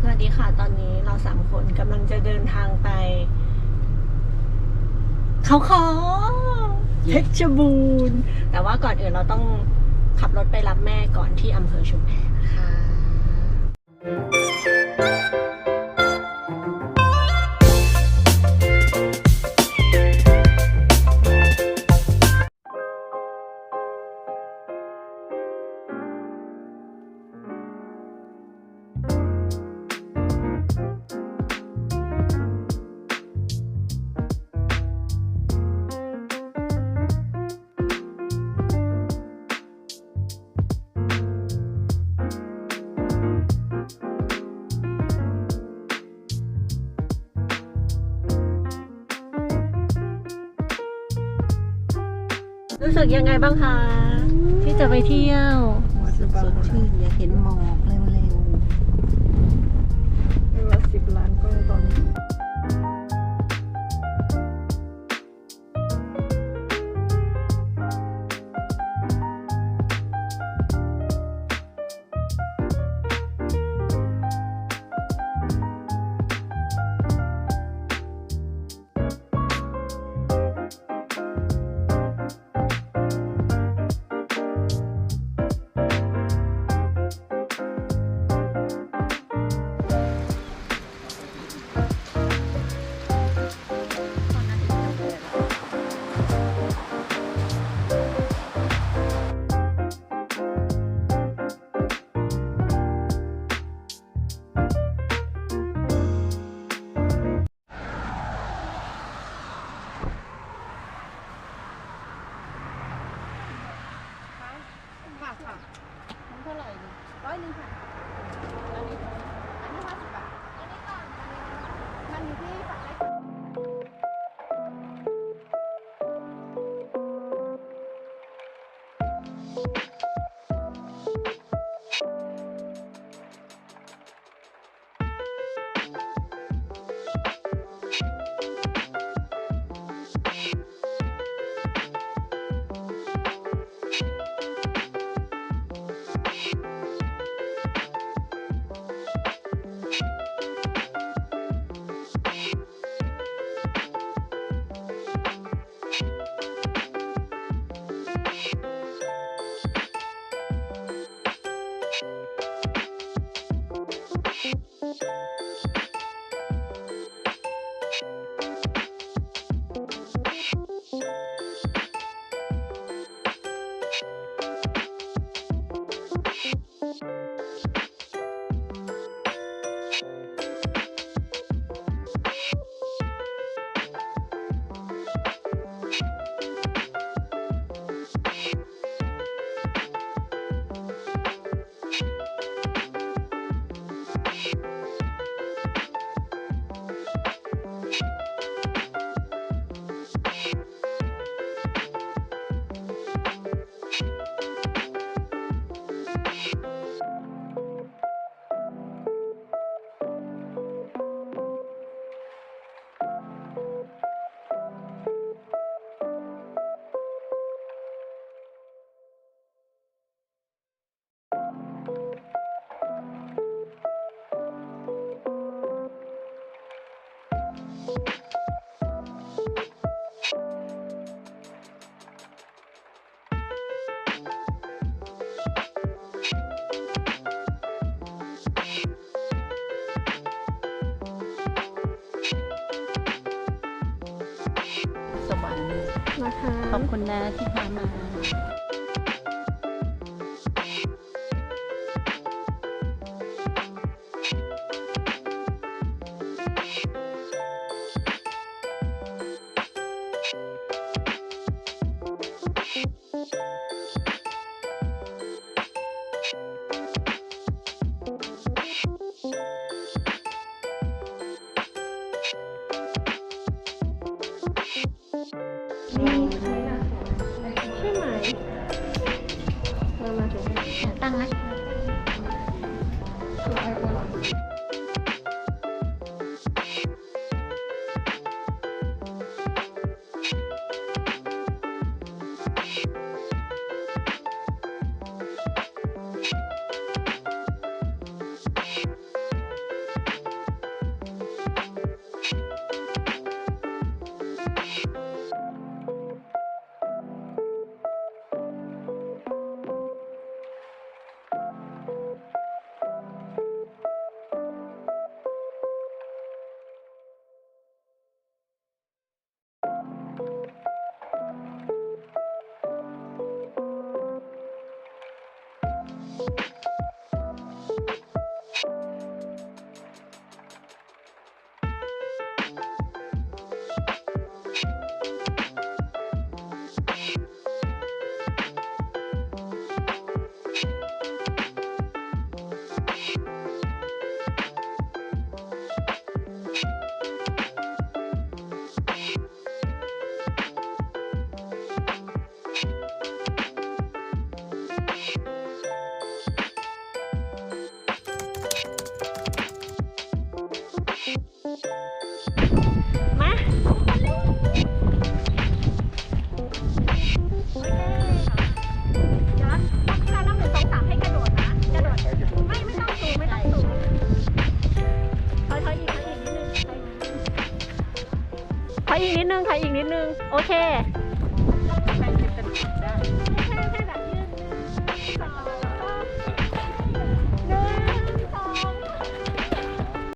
วัสดีค่ะตอนนี้เรา3 คนกำลังจะเดินทางไป เขาคอเพชรบูรณ์แต่ว่าก่อนอื่นเราต้องขับรถไปรับแม่ก่อนที่อำเภอชุมแพนะคะรู้สึกยังไงบ้างคะที่จะไปเที่ยวสดชื่นอยากเห็นหมอกเร็วเวลา10 ล้านก็ตอนนี้ค่ะมันเท่าไหร่ดิ100ค่ะอันนี้50 บาทอันนี้ก่อนมันอยู่ที่ฝั่งไหนสวรรค์นะคะขอบคุณนะที่พามานี่ใช่ไหมเรามาถึงตั้งไหม ขออีกนิดนึงค่ะอีกนิดนึงโอเค